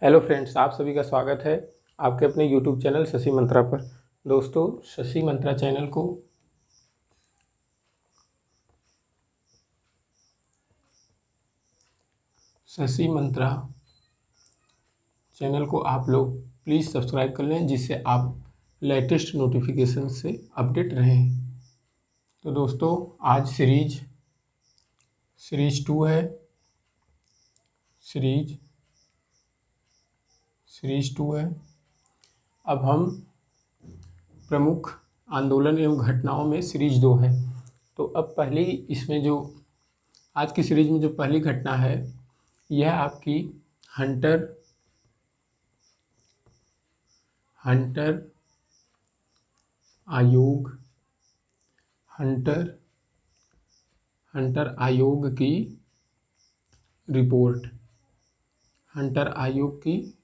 Hello friends, आप सभी का स्वागत है आपके अपने यूट्यूब चैनल शशि मंत्रा पर। दोस्तों, शशि मंत्रा चैनल को आप लोग प्लीज़ सब्सक्राइब कर लें, जिससे आप लेटेस्ट नोटिफिकेशन से अपडेट रहें। तो दोस्तों, आज सीरीज 2 है। सीरीज 2 है। अब हम प्रमुख आंदोलन एवं घटनाओं में सीरीज 2 है। तो अब पहली इसमें जो आज की सीरीज में जो पहली घटना है, यह आपकी हंटर आयोग हंटर आयोग की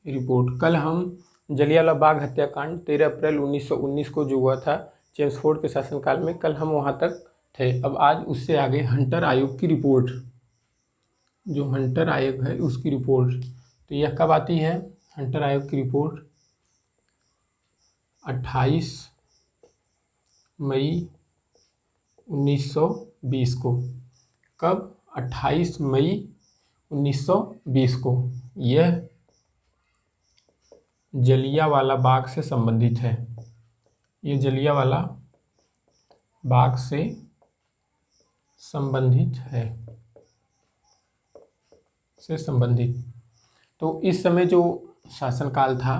रिपोर्ट। कल हम जलियांवाला बाग हत्याकांड 13 अप्रैल 1919 को जो हुआ था चेम्सफोर्ड के शासनकाल में, कल हम वहाँ तक थे। अब आज उससे आगे हंटर आयोग की रिपोर्ट, जो हंटर आयोग है उसकी रिपोर्ट। तो यह कब आती है? हंटर आयोग की रिपोर्ट 28 मई 1920 को। कब? 28 मई 1920 को। यह जलियांवाला बाग से संबंधित है। ये जलियांवाला बाग से संबंधित है। तो इस समय जो शासनकाल था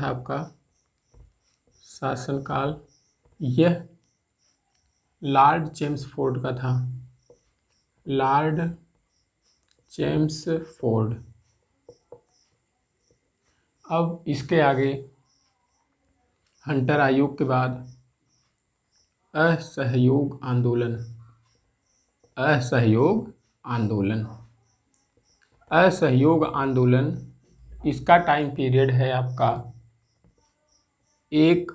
आपका शासनकाल, यह लॉर्ड चेम्सफोर्ड का था। Lord Chelmsford. अब इसके आगे हंटर आयोग के बाद असहयोग आंदोलन, इसका टाइम पीरियड है आपका 1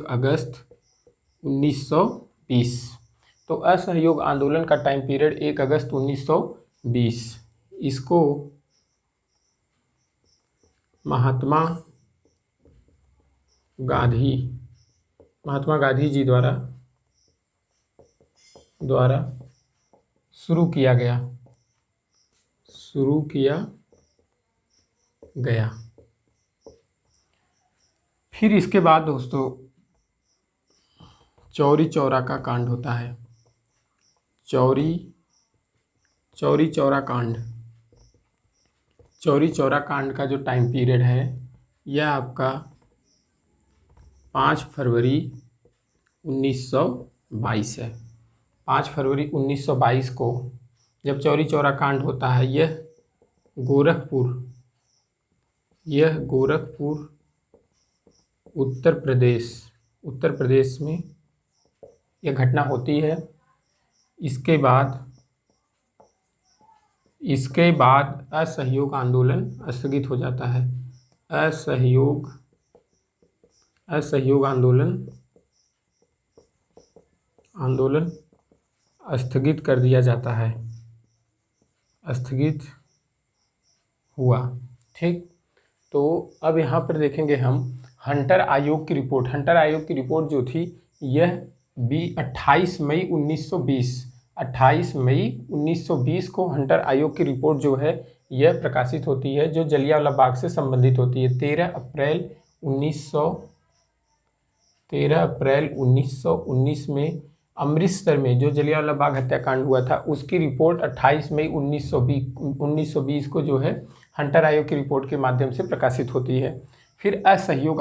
अगस्त 1920। तो असहयोग आंदोलन का टाइम पीरियड 1 अगस्त 1920। इसको महात्मा गांधी जी द्वारा शुरू किया गया। फिर इसके बाद दोस्तों चौरी चौरा का कांड होता है। चौरी चौरा कांड का जो टाइम पीरियड है, यह आपका 5 फरवरी 1922 है। 5 फरवरी 1922 को जब चौरी चौरा कांड होता है, यह गोरखपुर उत्तर प्रदेश में यह घटना होती है। इसके बाद असहयोग आंदोलन स्थगित हो जाता है। असहयोग आंदोलन स्थगित कर दिया जाता है। स्थगित हुआ। ठीक। तो अब यहाँ पर देखेंगे हम हंटर आयोग की रिपोर्ट। हंटर आयोग की रिपोर्ट जो थी, यह 28 मई 1920 को हंटर आयोग की रिपोर्ट जो है यह प्रकाशित होती है, जो जलियांवाला बाग से संबंधित होती है। 13 अप्रैल 1919 में अमृतसर में जो जलियांवाला बाग हत्याकांड हुआ था, उसकी रिपोर्ट 28 मई 1920 को जो है हंटर आयोग की रिपोर्ट के माध्यम से प्रकाशित होती है। फिर असहयोग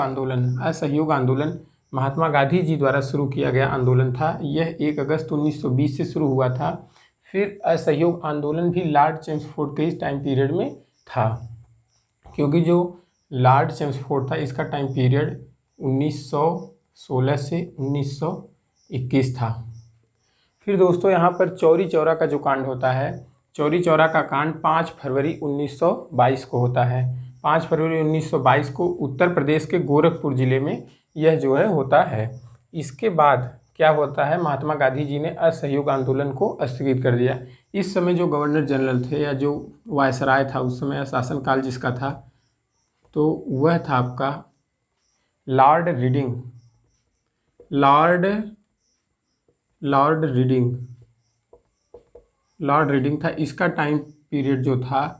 आंदोलन महात्मा गांधी जी द्वारा शुरू किया गया आंदोलन था। यह 1 अगस्त 1920 से शुरू हुआ था। फिर असहयोग आंदोलन भी लॉर्ड चेम्सफोर्ड के इस टाइम पीरियड में था, क्योंकि जो लॉर्ड चेम्सफोर्ड था, इसका टाइम पीरियड 1916 से 1921 था। फिर दोस्तों यहाँ पर चौरी चौरा का जो कांड होता है, चौरी चौरा का कांड 5 फरवरी 1922 को होता है। 5 फरवरी 1922 को उत्तर प्रदेश के गोरखपुर जिले में यह जो है होता है। इसके बाद क्या होता है, महात्मा गांधी जी ने असहयोग आंदोलन को स्थगित कर दिया। इस समय जो गवर्नर जनरल थे या जो वायसराय था उस समय शासनकाल जिसका था, तो वह था आपका लॉर्ड रीडिंग। लॉर्ड रीडिंग था। इसका टाइम पीरियड जो था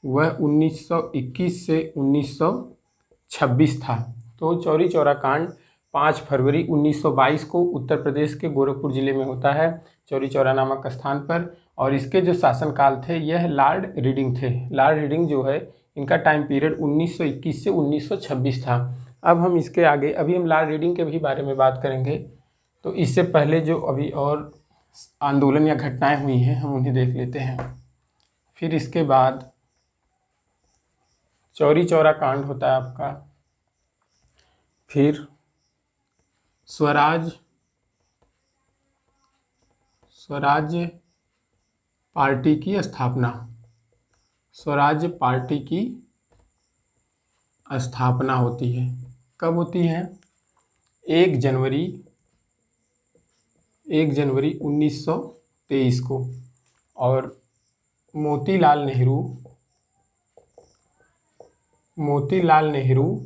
वह 1921 से 1926 था। तो चौरी चौरा कांड 5 फरवरी 1922 को उत्तर प्रदेश के गोरखपुर जिले में होता है, चौरी चौरा नामक स्थान पर। और इसके जो शासनकाल थे यह लॉर्ड रीडिंग थे। लॉर्ड रीडिंग जो है इनका टाइम पीरियड 1921 से 1926 था। अब हम इसके आगे अभी हम लॉर्ड रीडिंग के भी बारे में बात करेंगे। तो इससे पहले जो अभी और आंदोलन या घटनाएं हुई हैं हम उन्हें देख लेते हैं। फिर इसके बाद चौरी चौरा कांड होता है आपका। फिर स्वराज पार्टी की स्थापना। स्वराज पार्टी की स्थापना होती है। कब होती है? 1 जनवरी 1923 को। और मोतीलाल नेहरू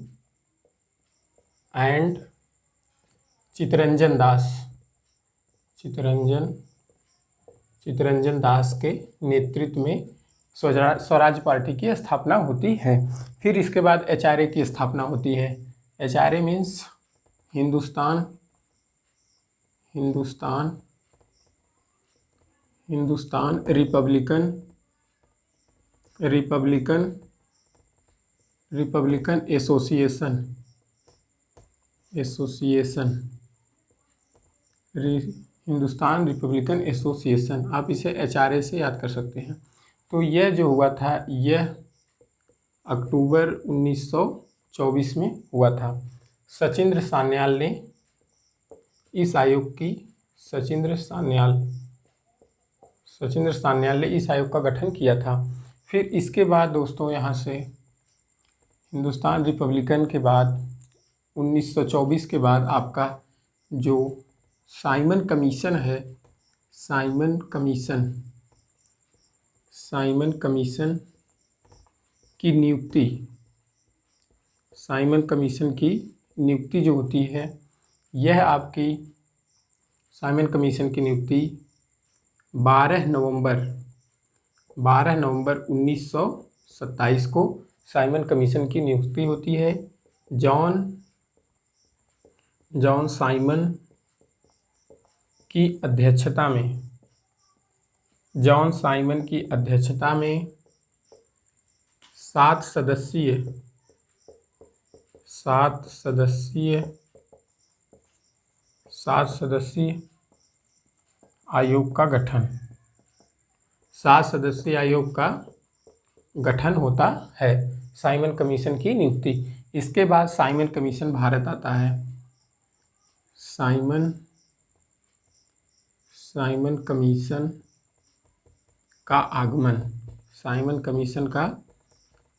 एंड चित्तरंजन दास के नेतृत्व में स्वराज पार्टी की स्थापना होती है। फिर इसके बाद HRA की स्थापना होती है। HRA means Hindustan Republican association. Hindustan Republican association, आप इसे HRA से याद कर सकते हैं। तो यह जो हुआ था यह अक्टूबर 1924 में हुआ था। सचिंद्र सान्याल ने इस आयोग का गठन किया था। फिर इसके बाद दोस्तों यहाँ से हिंदुस्तान रिपब्लिकन के बाद 1924 के बाद आपका जो साइमन कमीशन है, साइमन कमीशन की नियुक्ति जो होती है यह आपकी साइमन कमीशन की नियुक्ति 12 नवंबर 1927 को साइमन कमीशन की नियुक्ति होती है। जॉन साइमन की अध्यक्षता में 7 सदस्यीय आयोग का गठन होता है साइमन कमीशन की नियुक्ति। इसके बाद साइमन कमीशन भारत आता है। साइमन कमीशन का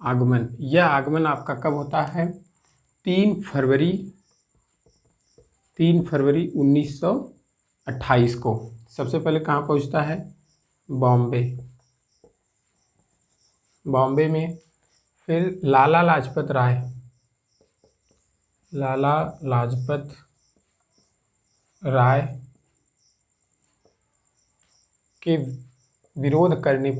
आगमन, यह आगमन आपका कब होता है? 3 फरवरी 1928 को। सबसे पहले कहाँ पहुँचता है? बॉम्बे में। फिर लाला लाजपत राय के विरोध करने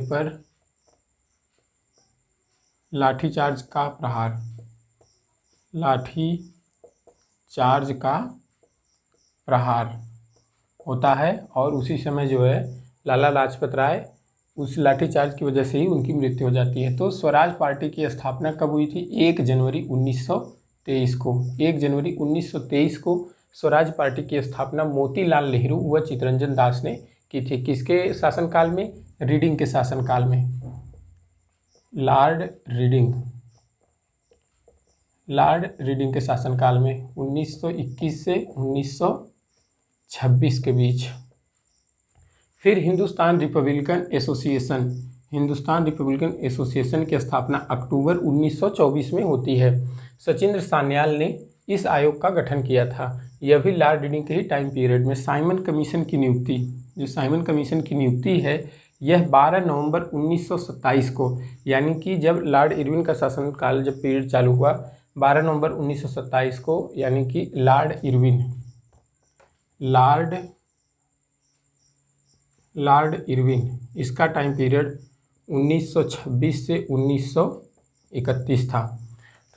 पर लाठीचार्ज का प्रहार होता है। और उसी समय जो है लाला लाजपत राय उस लाठीचार्ज की वजह से ही उनकी मृत्यु हो जाती है। तो स्वराज पार्टी की स्थापना कब हुई थी? 1 जनवरी 1923 को। 1 जनवरी 1923 को स्वराज पार्टी की स्थापना मोतीलाल नेहरू व चित्तरंजन दास ने की थी। किसके शासनकाल में? रीडिंग के शासनकाल में। लॉर्ड रीडिंग के शासनकाल में 1921 से 1926 के बीच। फिर हिंदुस्तान रिपब्लिकन एसोसिएशन की स्थापना अक्टूबर 1924 में होती है। सचिंद्र सान्याल ने इस आयोग का गठन किया था। यह भी लॉर्ड रीडिंग के ही टाइम पीरियड में। साइमन कमीशन की नियुक्ति, जो साइमन कमीशन की नियुक्ति है, यह 12 नवंबर 1927 को, यानी कि जब लॉर्ड इरविन का शासनकाल जब पीरियड चालू हुआ 12 नवंबर 1927 को, यानी कि लॉर्ड इरविन इसका टाइम पीरियड 1926 से 1931 था।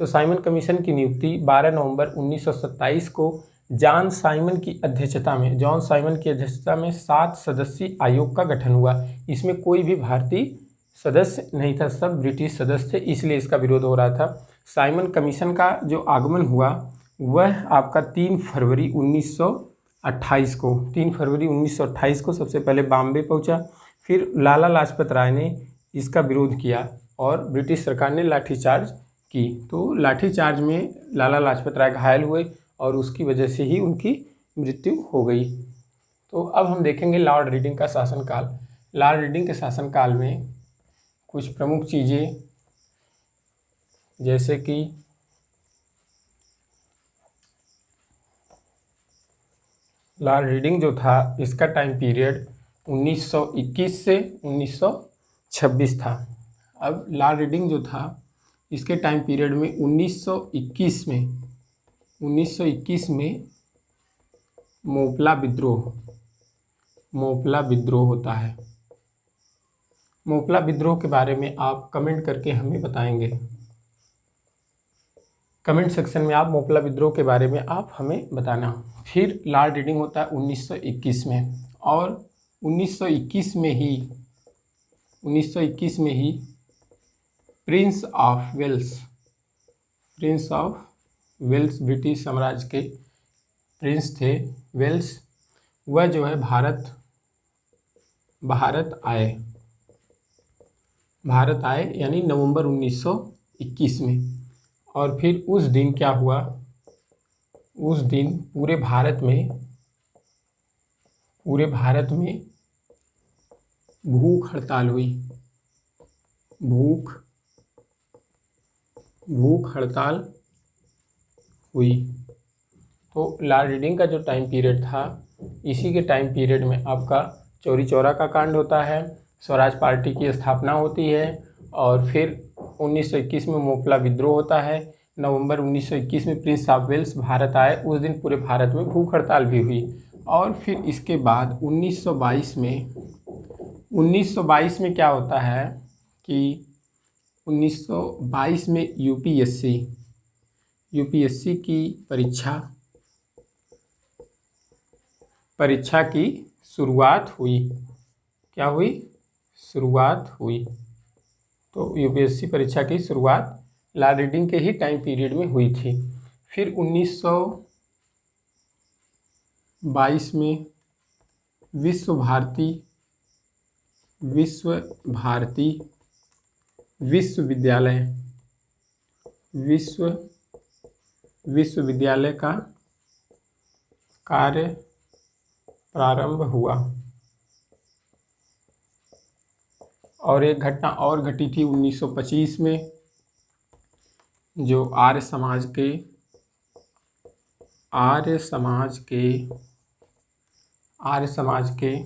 तो साइमन कमीशन की नियुक्ति 12 नवंबर 1927 को जॉन साइमन की अध्यक्षता में 7 सदस्यीय आयोग का गठन हुआ। इसमें कोई भी भारतीय सदस्य नहीं था, सब ब्रिटिश सदस्य थे, इसलिए इसका विरोध हो रहा था। साइमन कमीशन का जो आगमन हुआ वह आपका 3 फरवरी 1928 को सबसे पहले बॉम्बे पहुंचा। फिर लाला लाजपत राय ने इसका विरोध किया और ब्रिटिश सरकार ने लाठीचार्ज की। तो लाठीचार्ज में लाला लाजपत राय घायल हुए और उसकी वजह से ही उनकी मृत्यु हो गई। तो अब हम देखेंगे लॉर्ड रीडिंग का शासनकाल। लॉर्ड रीडिंग के शासनकाल में कुछ प्रमुख चीज़ें, जैसे कि लॉर्ड रीडिंग जो था इसका टाइम पीरियड 1921 से 1926 था। अब लॉर्ड रीडिंग जो था इसके टाइम पीरियड में 1921 में मोपला विद्रोह होता है। मोपला विद्रोह के बारे में आप कमेंट करके हमें बताएंगे। कमेंट सेक्शन में आप मोपला विद्रोह के बारे में आप हमें बताना। फिर लॉर्ड रीडिंग होता है 1921 में, और 1921 में ही प्रिंस ऑफ वेल्स ब्रिटिश साम्राज्य के प्रिंस थे वेल्स, वह जो है भारत आए यानी नवंबर 1921 में। और फिर उस दिन क्या हुआ, उस दिन पूरे भारत में भूख हड़ताल हुई। तो लॉर्ड रीडिंग का जो टाइम पीरियड था, इसी के टाइम पीरियड में आपका चौरी चौरा का कांड होता है, स्वराज पार्टी की स्थापना होती है, और फिर 1921 में मोपला विद्रोह होता है। नवंबर 1921 में प्रिंस ऑफ वेल्स भारत आए, उस दिन पूरे भारत में भूख हड़ताल भी हुई। और फिर इसके बाद 1922 में क्या होता है कि 1922 में यूपीएससी की परीक्षा की शुरुआत हुई। तो यूपीएससी परीक्षा की शुरुआत लॉर्ड रीडिंग के ही टाइम पीरियड में हुई थी। फिर 1922 में विश्व भारती विश्वविद्यालय का कार्य प्रारंभ हुआ। और एक घटना और घटी थी 1925 में, जो आर्य समाज के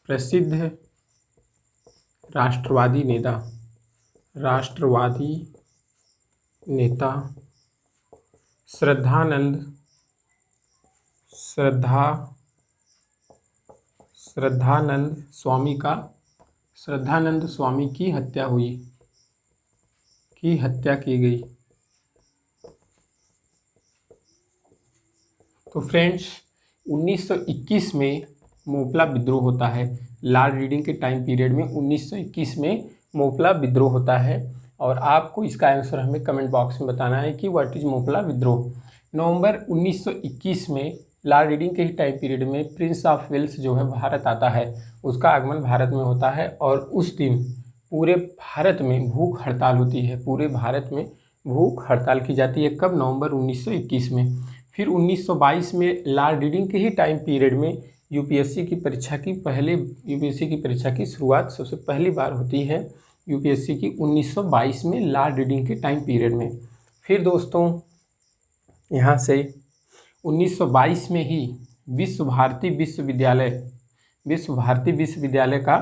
प्रसिद्ध राष्ट्रवादी नेता श्रद्धानंद स्वामी की हत्या की गई। तो फ्रेंड्स, 1921 में मोपला विद्रोह होता है। लॉर्ड रीडिंग के टाइम पीरियड में 1921 में मोपला विद्रोह होता है, और आपको इसका आंसर हमें कमेंट बॉक्स में बताना है कि व्हाट इज मोपला विद्रोह। नवंबर 1921 में लॉर्ड रीडिंग के ही टाइम पीरियड में प्रिंस ऑफ वेल्स जो है भारत आता है, उसका आगमन भारत में होता है, और उस दिन पूरे भारत में भूख हड़ताल होती है। पूरे भारत में भूख हड़ताल की जाती है। कब? नवंबर 1921 में। फिर 1922 में लॉर्ड रीडिंग के ही टाइम पीरियड में यूपीएससी की परीक्षा की शुरुआत सबसे पहली बार होती है, यूपीएससी की 1922 में लॉर्ड रीडिंग के टाइम पीरियड में। फिर दोस्तों यहाँ से 1922 में ही विश्व भारती विश्वविद्यालय का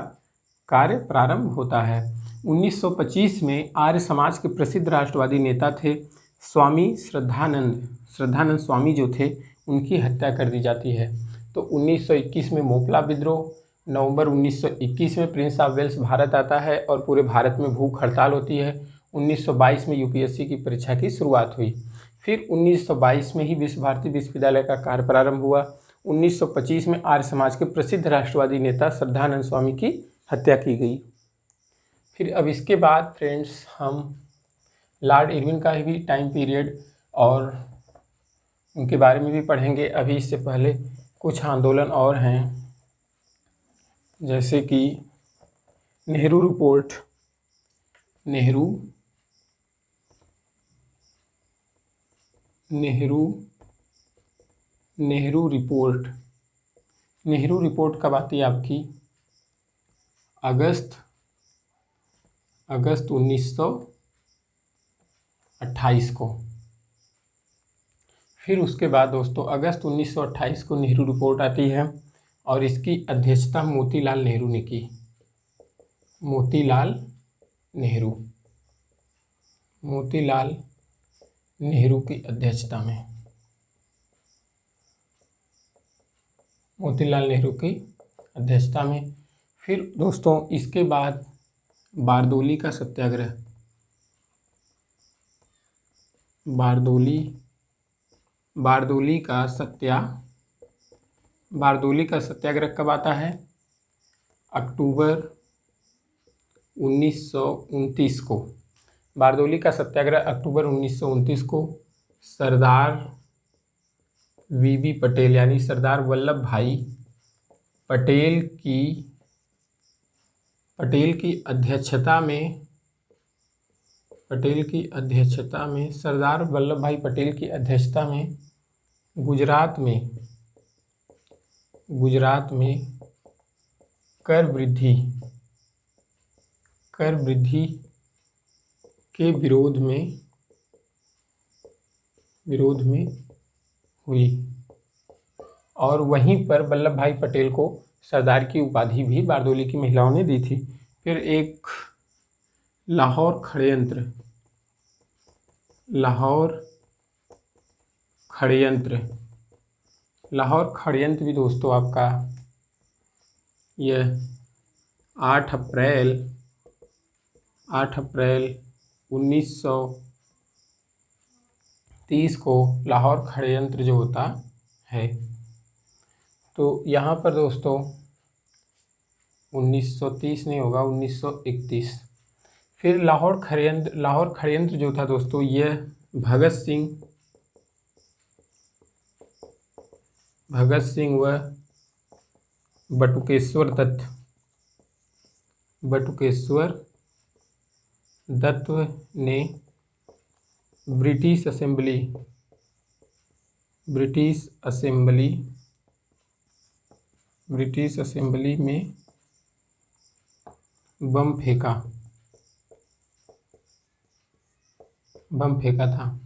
कार्य प्रारंभ होता है। 1925 में आर्य समाज के प्रसिद्ध राष्ट्रवादी नेता थे स्वामी श्रद्धानंद स्वामी जो थे, उनकी हत्या कर दी जाती है। तो 1921 में मोपला विद्रोह, नवंबर 1921 में प्रिंस ऑफ वेल्स भारत आता है और पूरे भारत में भूख हड़ताल होती है। 1922 में यूपीएससी की परीक्षा की शुरुआत हुई। फिर 1922 में ही विश्व भारती विश्वविद्यालय का कार्य प्रारंभ हुआ। 1925 में आर्य समाज के प्रसिद्ध राष्ट्रवादी नेता श्रद्धानंद स्वामी की हत्या की गई। फिर अब इसके बाद फ्रेंड्स हम लॉर्ड इरविन का भी टाइम पीरियड और उनके बारे में भी पढ़ेंगे। अभी इससे पहले कुछ आंदोलन और हैं, जैसे कि नेहरू रिपोर्ट, नेहरू रिपोर्ट कब आती है आपकी? अगस्त 1928 को। फिर उसके बाद दोस्तों अगस्त 1928 को नेहरू रिपोर्ट आती है और इसकी अध्यक्षता मोतीलाल नेहरू ने की। मोतीलाल नेहरू की अध्यक्षता में, फिर दोस्तों इसके बाद बारदोली का सत्याग्रह, बारदोली का सत्याग्रह कब आता है? अक्टूबर 1929 को। बारदोली का सत्याग्रह अक्टूबर 1929 को सरदार वीबी पटेल यानी सरदार वल्लभ भाई पटेल की अध्यक्षता में सरदार वल्लभ भाई पटेल की अध्यक्षता में गुजरात में कर वृद्धि के विरोध में हुई और वहीं पर वल्लभ भाई पटेल को सरदार की उपाधि भी बारदोली की महिलाओं ने दी थी। फिर एक लाहौर षड्यंत्र भी दोस्तों आपका यह 8 अप्रैल 1930 को लाहौर षड्यंत्र जो होता है। तो यहाँ पर दोस्तों 1930 नहीं होगा, 1931। फिर लाहौर षड्यंत्र जो था दोस्तों, यह भगत सिंह व बटुकेश्वर दत्त ने ब्रिटिश असेंबली में बम फेंका था।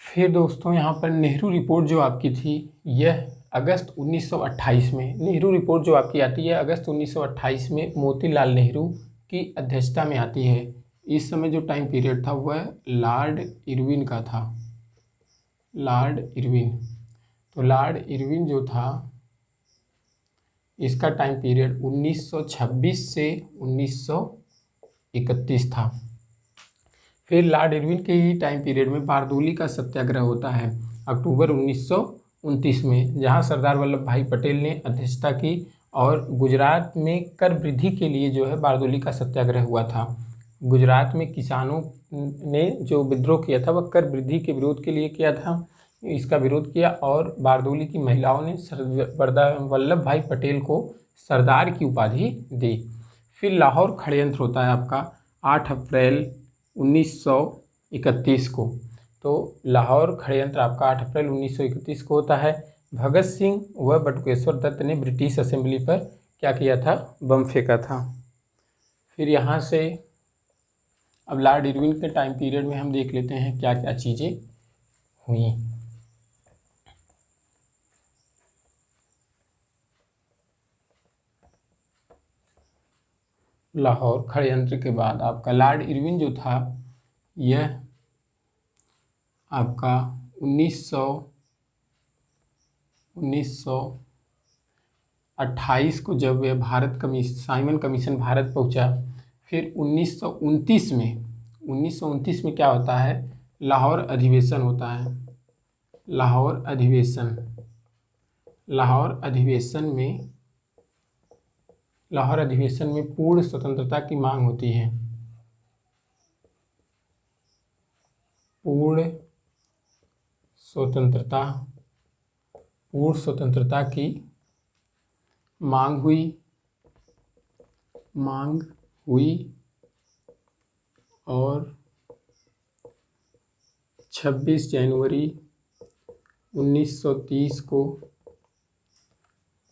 फिर दोस्तों यहाँ पर नेहरू रिपोर्ट जो आपकी थी, यह अगस्त 1928 में, नेहरू रिपोर्ट जो आपकी आती है अगस्त 1928 में मोतीलाल नेहरू की अध्यक्षता में आती है। इस समय जो टाइम पीरियड था वह लॉर्ड इरविन का था। तो लॉर्ड इरविन जो था, इसका टाइम पीरियड 1926 से 1931 था। फिर लॉर्ड इरविन के ही टाइम पीरियड में बारदोली का सत्याग्रह होता है अक्टूबर 1929 में, जहां सरदार वल्लभ भाई पटेल ने अध्यक्षता की और गुजरात में कर वृद्धि के लिए जो है बारदोली का सत्याग्रह हुआ था। गुजरात में किसानों ने जो विद्रोह किया था वह कर वृद्धि के विरोध के लिए किया था, इसका विरोध किया और बारदोली की महिलाओं ने वल्लभ भाई पटेल को सरदार की उपाधि दी। फिर लाहौर षड्यंत्र होता है आपका 8 अप्रैल 1931 को। तो लाहौर षड्यंत्र आपका 8 अप्रैल 1931 को होता है। भगत सिंह व बटुकेश्वर दत्त ने ब्रिटिश असेंबली पर क्या किया था? बम फेंका था। फिर यहाँ से अब लॉर्ड इरविन के टाइम पीरियड में हम देख लेते हैं क्या क्या चीज़ें हुई। लाहौर षड्यंत्र के बाद आपका लॉर्ड इरविन जो था यह आपका 1928 को जब यह साइमन कमीशन भारत पहुंचा, फिर 1929 में क्या होता है, लाहौर अधिवेशन होता है। लाहौर अधिवेशन में पूर्ण स्वतंत्रता की मांग होती है। पूर्ण स्वतंत्रता की मांग हुई और 26 जनवरी 1930 को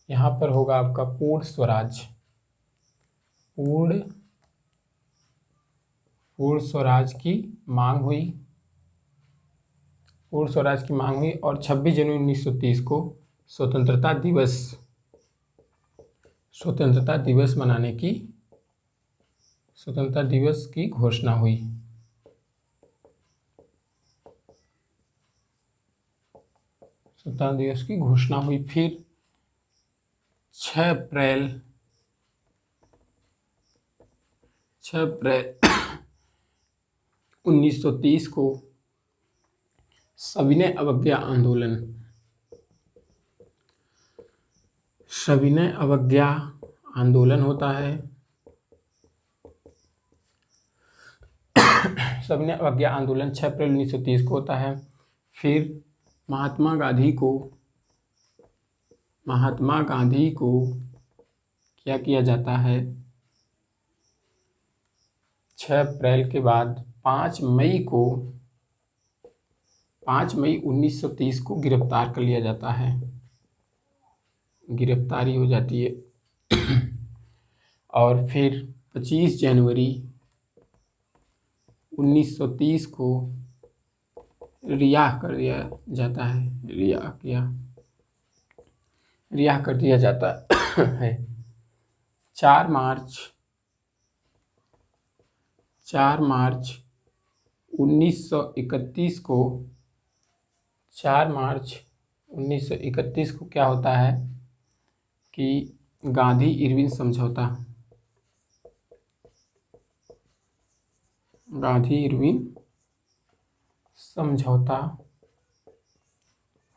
यहाँ पर होगा आपका पूर्ण स्वराज की मांग हुई। और 26 जनवरी 1930 को स्वतंत्रता दिवस की घोषणा हुई। फिर 6 अप्रैल 1930 को सविनय अवज्ञा आंदोलन होता है। सविनय अवज्ञा आंदोलन 6 अप्रैल 1930 को होता है। फिर महात्मा गांधी को क्या किया जाता है, 6 अप्रैल के बाद 5 मई 1930 को गिरफ्तार कर लिया जाता है। गिरफ्तारी हो जाती है। और फिर 25 जनवरी 1930 को रिहा कर दिया जाता है। रिहा कर दिया जाता है। 4 मार्च 1931 को 4 मार्च 1931 को क्या होता है कि गांधी इरविन समझौता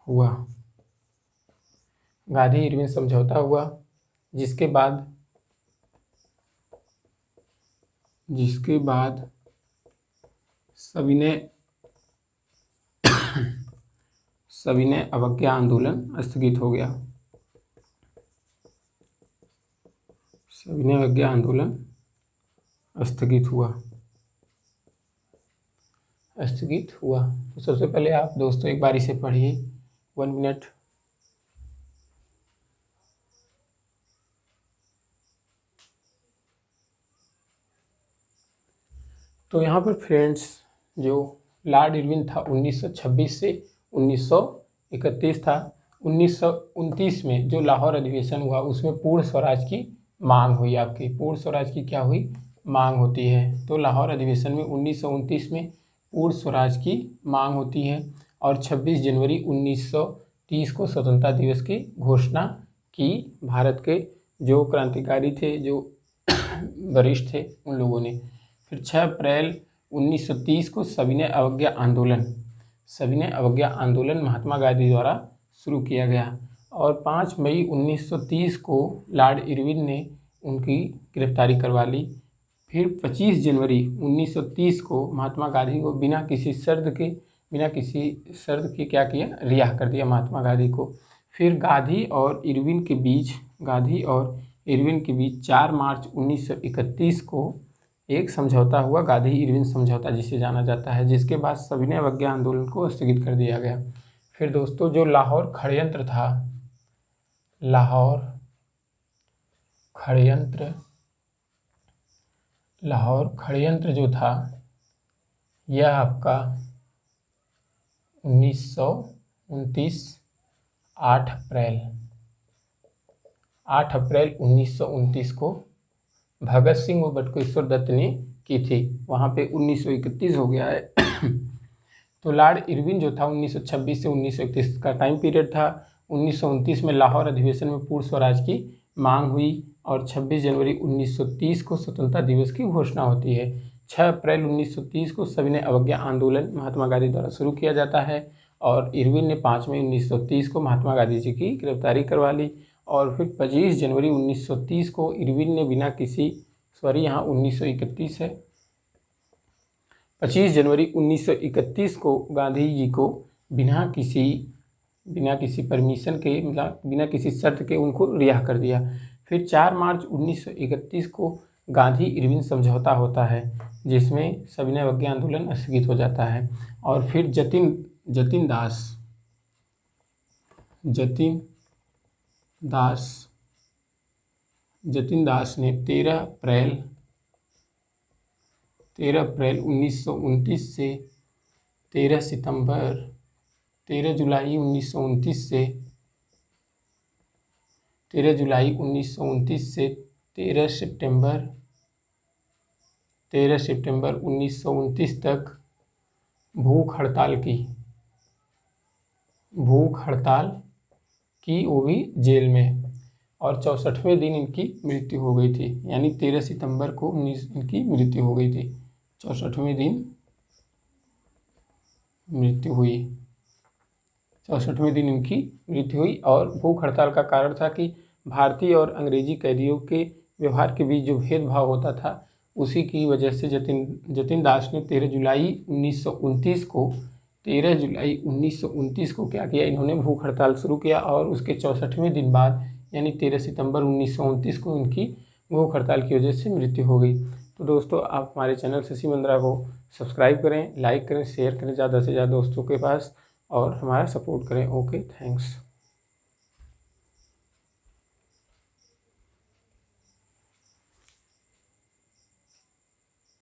हुआ। जिसके बाद सविनय अवज्ञा आंदोलन स्थगित हो गया। स्थगित हुआ। तो सबसे पहले आप दोस्तों एक बार इसे पढ़िए 1 मिनट। तो यहाँ पर फ्रेंड्स जो लॉर्ड इरविन था 1926 से 1931 था। 1929 में जो लाहौर अधिवेशन हुआ उसमें पूर्ण स्वराज की मांग हुई। आपकी पूर्ण स्वराज की क्या हुई, मांग होती है। तो लाहौर अधिवेशन में 1929 में पूर्ण स्वराज की मांग होती है और 26 जनवरी 1930 को स्वतंत्रता दिवस की घोषणा की। भारत के जो क्रांतिकारी थे, जो वरिष्ठ थे, उन लोगों ने। फिर 6 अप्रैल 1930 को सविनय अवज्ञा आंदोलन महात्मा गांधी द्वारा शुरू किया गया और 5 मई 1930 को लॉर्ड इरविन ने उनकी गिरफ्तारी करवा ली। फिर 25 जनवरी 1930 को महात्मा गांधी को बिना किसी शर्त के क्या किया, रिहा कर दिया महात्मा गांधी को। फिर गांधी और इरविन के बीच 4 मार्च 1931 को एक समझौता हुआ, गांधी इरविन समझौता जिसे जाना जाता है, जिसके बाद सविनय अवज्ञा आंदोलन को स्थगित कर दिया गया। फिर दोस्तों जो लाहौर षड्यंत्र था, लाहौर षड्यंत्र लाहौर षड्यंत्र जो था यह आपका 1929 8 अप्रैल 1929 को भगत सिंह व बटुकेश्वर दत्त ने की थी। वहाँ पे 1931 हो गया है। तो लॉर्ड इरविन जो था 1926 से 1931 का टाइम पीरियड था। 1929 में लाहौर अधिवेशन में पूर्ण स्वराज की मांग हुई और 26 जनवरी 1930 को स्वतंत्रता दिवस की घोषणा होती है। 6 अप्रैल 1930 को सविनय अवज्ञा आंदोलन महात्मा गांधी द्वारा शुरू किया जाता है और इरविन ने 5 मई 1930 को महात्मा गांधी जी की गिरफ्तारी करवा ली और फिर 25 जनवरी 1930 को इरविन ने बिना किसी यहाँ 1931 है। 25 जनवरी 1931 को गांधी जी को बिना किसी परमिशन के मतलब बिना किसी शर्त के उनको रिहा कर दिया। फिर 4 मार्च 1931 को गांधी इरविन समझौता होता है जिसमें सविनय अवज्ञा आंदोलन स्थगित हो जाता है और फिर जतिन दास ने 13 अप्रैल 1929 से 13 जुलाई 1929 से 13 सितंबर 1929 तक भूख हड़ताल की वो भी जेल में और 64वें दिन इनकी मृत्यु हो गई थी। यानी 13 सितंबर को इनकी मृत्यु हो गई थी। 64वें दिन मृत्यु हुई। 64वें दिन इनकी मृत्यु हुई और भूख हड़ताल का कारण था कि भारतीय और अंग्रेजी कैदियों के व्यवहार के बीच जो भेदभाव होता था उसी की वजह से जतिन दास ने 13 जुलाई 1929 को क्या किया, इन्होंने भूख हड़ताल शुरू किया और उसके 64वें दिन बाद यानी 13 सितंबर 1929 को इनकी भूख हड़ताल की वजह से मृत्यु हो गई। तो दोस्तों आप हमारे चैनल शशि मंद्रा को सब्सक्राइब करें, लाइक करें, शेयर करें ज़्यादा से ज़्यादा दोस्तों के पास और हमारा सपोर्ट करें। Okay, thanks.